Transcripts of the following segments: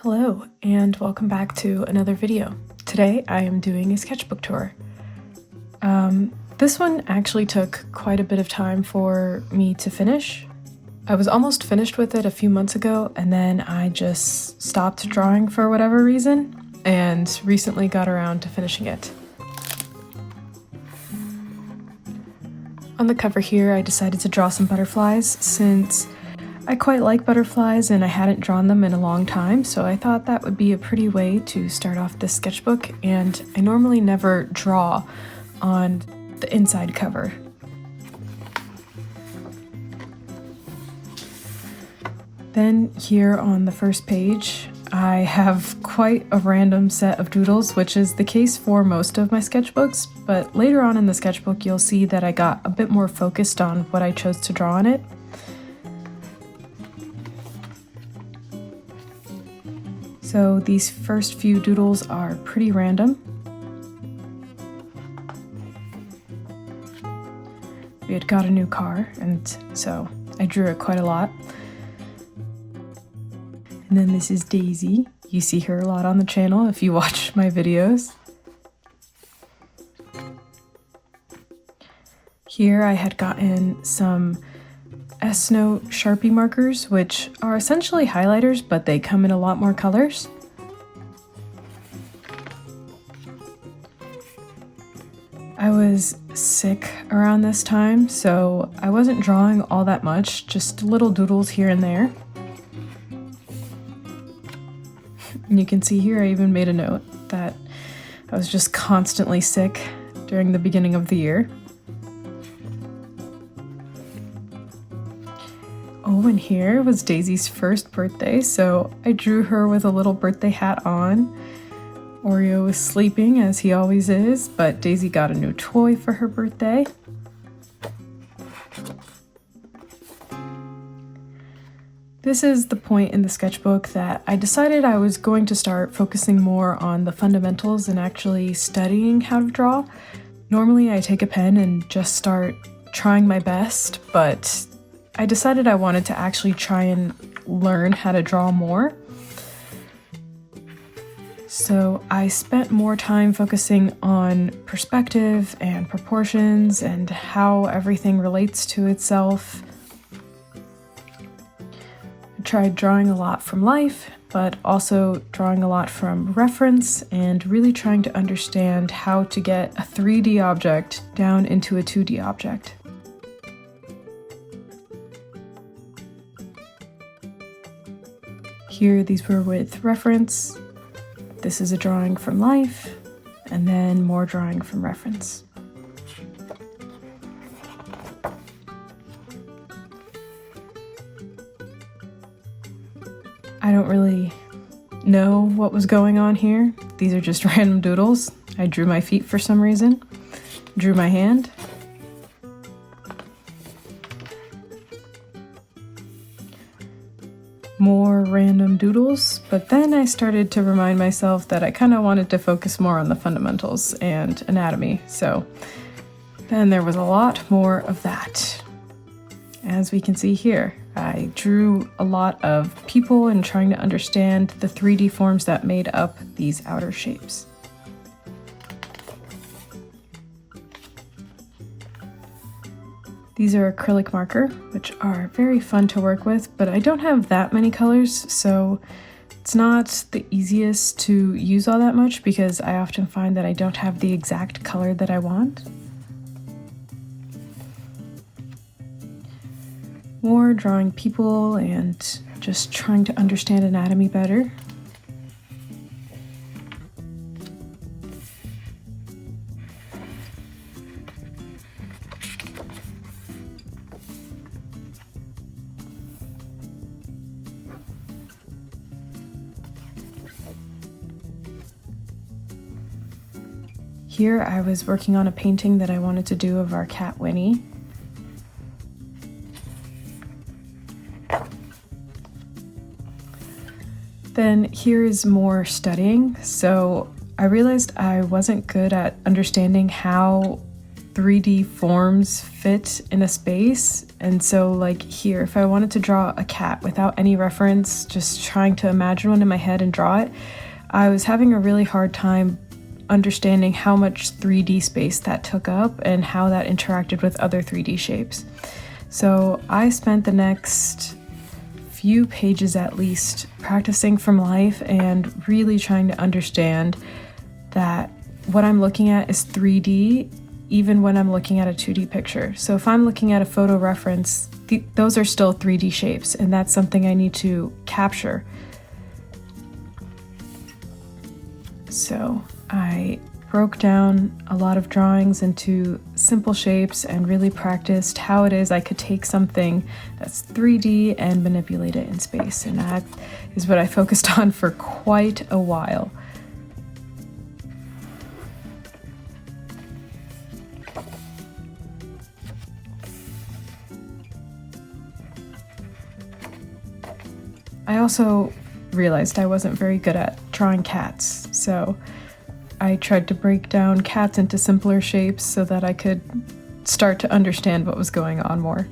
Hello and welcome back to another video. Today I am doing a sketchbook tour. This one actually took quite a bit of time for me to finish. I was almost finished with it a few months ago and then I just stopped drawing for whatever reason and recently got around to finishing it. On the cover here I decided to draw some butterflies since I quite like butterflies and I hadn't drawn them in a long time, so I thought that would be a pretty way to start off this sketchbook, and I normally never draw on the inside cover. Then here on the first page, I have quite a random set of doodles, which is the case for most of my sketchbooks, but later on in the sketchbook you'll see that I got a bit more focused on what I chose to draw on it. So these first few doodles are pretty random. We had got a new car, and so I drew it quite a lot. And then this is Daisy. You see her a lot on the channel if you watch my videos. Here I had gotten some S-Note Sharpie markers, which are essentially highlighters, but they come in a lot more colors. I was sick around this time, so I wasn't drawing all that much, just little doodles here and there. And you can see here I even made a note that I was just constantly sick during the beginning of the year. Oh, and here was Daisy's first birthday, so I drew her with a little birthday hat on. Oreo was sleeping, as he always is, but Daisy got a new toy for her birthday. This is the point in the sketchbook that I decided I was going to start focusing more on the fundamentals and actually studying how to draw. Normally I take a pen and just start trying my best, but I decided I wanted to actually try and learn how to draw more. So I spent more time focusing on perspective and proportions and how everything relates to itself. I tried drawing a lot from life, but also drawing a lot from reference and really trying to understand how to get a 3D object down into a 2D object. Here, these were with reference. This is a drawing from life, and then more drawing from reference. I don't really know what was going on here. These are just random doodles. I drew my feet for some reason, drew my hand. More random doodles, but then I started to remind myself that I kind of wanted to focus more on the fundamentals and anatomy, so then there was a lot more of that. As we can see here, I drew a lot of people and trying to understand the 3D forms that made up these outer shapes. These are acrylic marker, which are very fun to work with, but I don't have that many colors, so it's not the easiest to use all that much because I often find that I don't have the exact color that I want. More drawing people and just trying to understand anatomy better. Here I was working on a painting that I wanted to do of our cat Winnie. Then here is more studying. So I realized I wasn't good at understanding how 3D forms fit in a space And so like here, if I wanted to draw a cat without any reference, just trying to imagine one in my head and draw it, I was having a really hard time understanding how much 3D space that took up and how that interacted with other 3D shapes. So I spent the next few pages at least practicing from life and really trying to understand that what I'm looking at is 3D even when I'm looking at a 2D picture. So if I'm looking at a photo reference, those are still 3D shapes, and that's something I need to capture. So I broke down a lot of drawings into simple shapes and really practiced how it is I could take something that's 3D and manipulate it in space. And that is what I focused on for quite a while. I also realized I wasn't very good at drawing cats, so I tried to break down cats into simpler shapes so that I could start to understand what was going on more.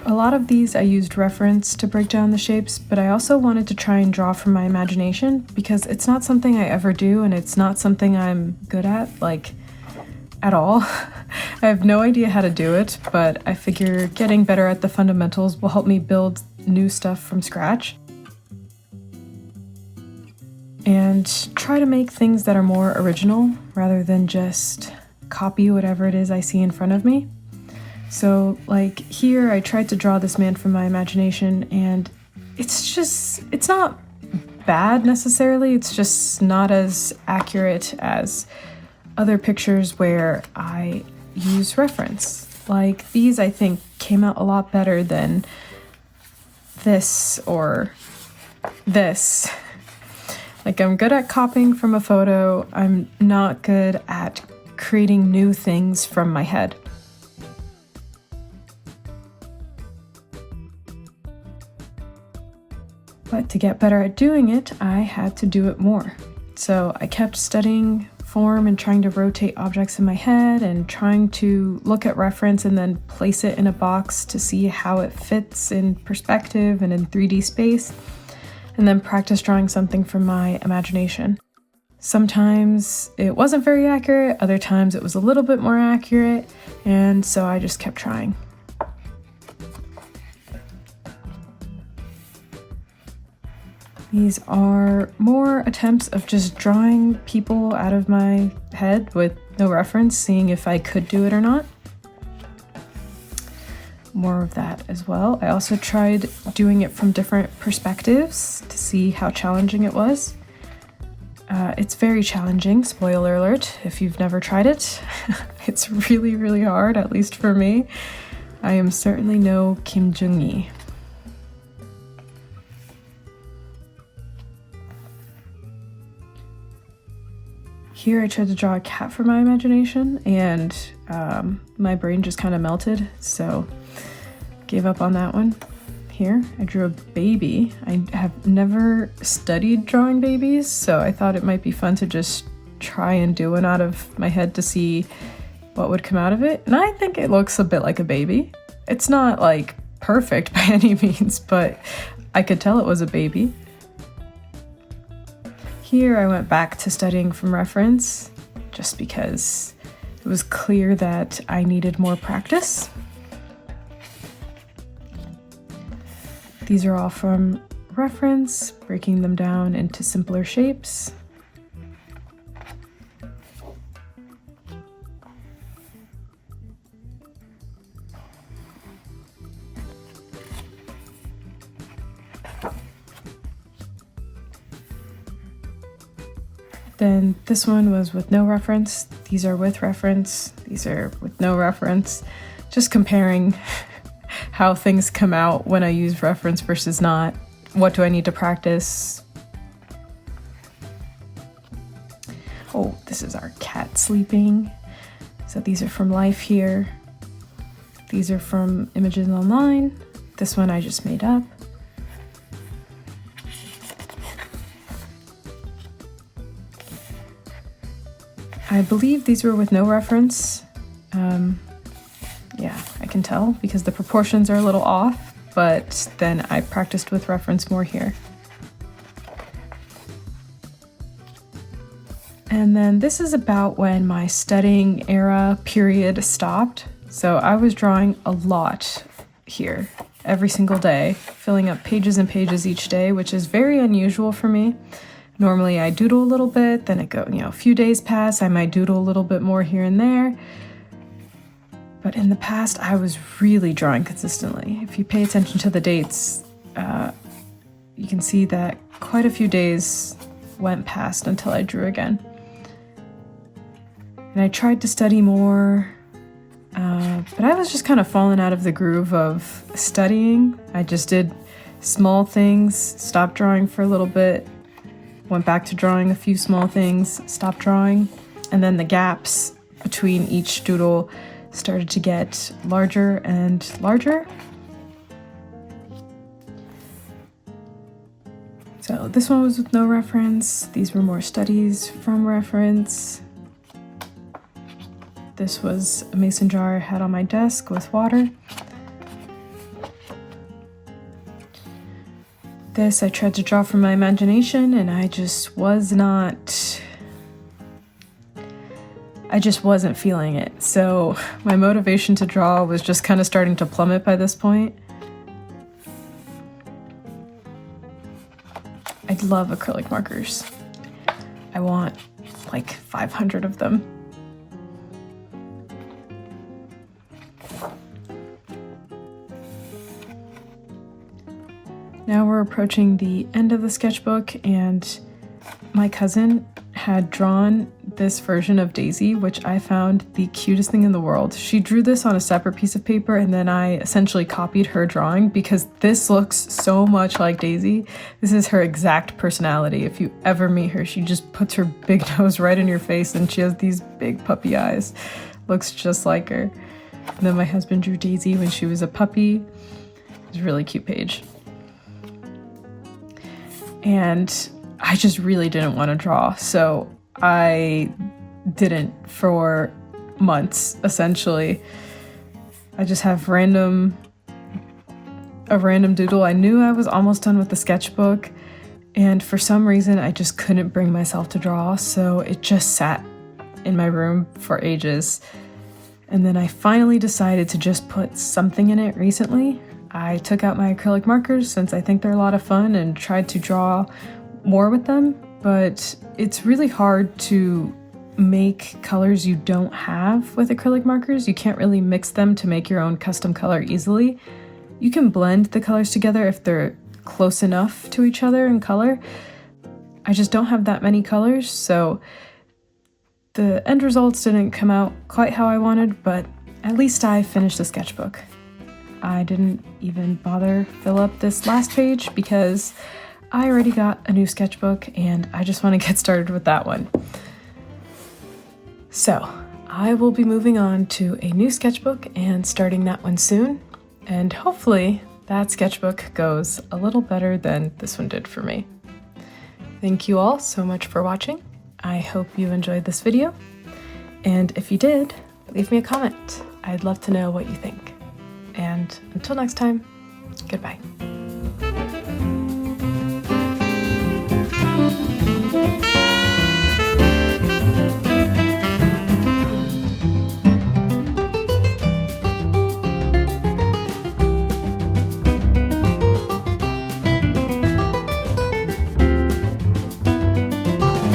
A lot of these I used reference to break down the shapes, but I also wanted to try and draw from my imagination because it's not something I ever do and it's not something I'm good at, like, at all. I have no idea how to do it, but I figure getting better at the fundamentals will help me build new stuff from scratch and try to make things that are more original rather than just copy whatever it is I see in front of me. So like here, I tried to draw this man from my imagination and it's not bad necessarily, it's just not as accurate as other pictures where I use reference. Like these, I think, came out a lot better than this or this. Like I'm good at copying from a photo, I'm not good at creating new things from my head. But to get better at doing it, I had to do it more. So I kept studying form and trying to rotate objects in my head and trying to look at reference and then place it in a box to see how it fits in perspective and in 3D space, and then practice drawing something from my imagination. Sometimes it wasn't very accurate, other times it was a little bit more accurate, and so I just kept trying. These are more attempts of just drawing people out of my head with no reference, seeing if I could do it or not. More of that as well. I also tried doing it from different perspectives to see how challenging it was. It's very challenging, spoiler alert, if you've never tried it. It's really, really hard, at least for me. I am certainly no Kim Jung-gi. Here I tried to draw a cat from my imagination and my brain just kind of melted, so gave up on that one. Here I drew a baby. I have never studied drawing babies, so I thought it might be fun to just try and do one out of my head to see what would come out of it. And I think it looks a bit like a baby. It's not like perfect by any means, but I could tell it was a baby. Here I went back to studying from reference just because it was clear that I needed more practice. These are all from reference, breaking them down into simpler shapes. Then this one was with no reference. These are with reference. These are with no reference. Just comparing how things come out when I use reference versus not. What do I need to practice? Oh, this is our cat sleeping. So these are from life here. These are from images online. This one I just made up. I believe these were with no reference. Yeah, I can tell because the proportions are a little off, but then I practiced with reference more here. And then this is about when my studying era period stopped. So I was drawing a lot here every single day, filling up pages and pages each day, which is very unusual for me. Normally I doodle a little bit, then a few days pass, I might doodle a little bit more here and there. But in the past, I was really drawing consistently. If you pay attention to the dates, you can see that quite a few days went past until I drew again. And I tried to study more, but I was just kind of falling out of the groove of studying. I just did small things, stopped drawing for a little bit, went back to drawing a few small things, stopped drawing, and then the gaps between each doodle started to get larger and larger. So this one was with no reference. These were more studies from reference. This was a mason jar I had on my desk with water. This I tried to draw from my imagination, and I just wasn't feeling it. So my motivation to draw was just kind of starting to plummet by this point. I love acrylic markers. I want like 500 of them. Now we're approaching the end of the sketchbook, and my cousin had drawn this version of Daisy, which I found the cutest thing in the world. She drew this on a separate piece of paper, and then I essentially copied her drawing because this looks so much like Daisy. This is her exact personality. If you ever meet her, she just puts her big nose right in your face, and she has these big puppy eyes. Looks just like her. And then my husband drew Daisy when she was a puppy. It was a really cute page. And I just really didn't want to draw, so I didn't for months, essentially. I just have a random doodle. I knew I was almost done with the sketchbook, and for some reason I just couldn't bring myself to draw, so it just sat in my room for ages. And then I finally decided to just put something in it recently. I took out my acrylic markers since I think they're a lot of fun and tried to draw more with them, but it's really hard to make colors you don't have with acrylic markers. You can't really mix them to make your own custom color easily. You can blend the colors together if they're close enough to each other in color. I just don't have that many colors, so the end results didn't come out quite how I wanted, but at least I finished the sketchbook. I didn't even bother fill up this last page because I already got a new sketchbook and I just want to get started with that one. So I will be moving on to a new sketchbook and starting that one soon. And hopefully that sketchbook goes a little better than this one did for me. Thank you all so much for watching. I hope you enjoyed this video. And if you did, leave me a comment. I'd love to know what you think. And until next time, goodbye.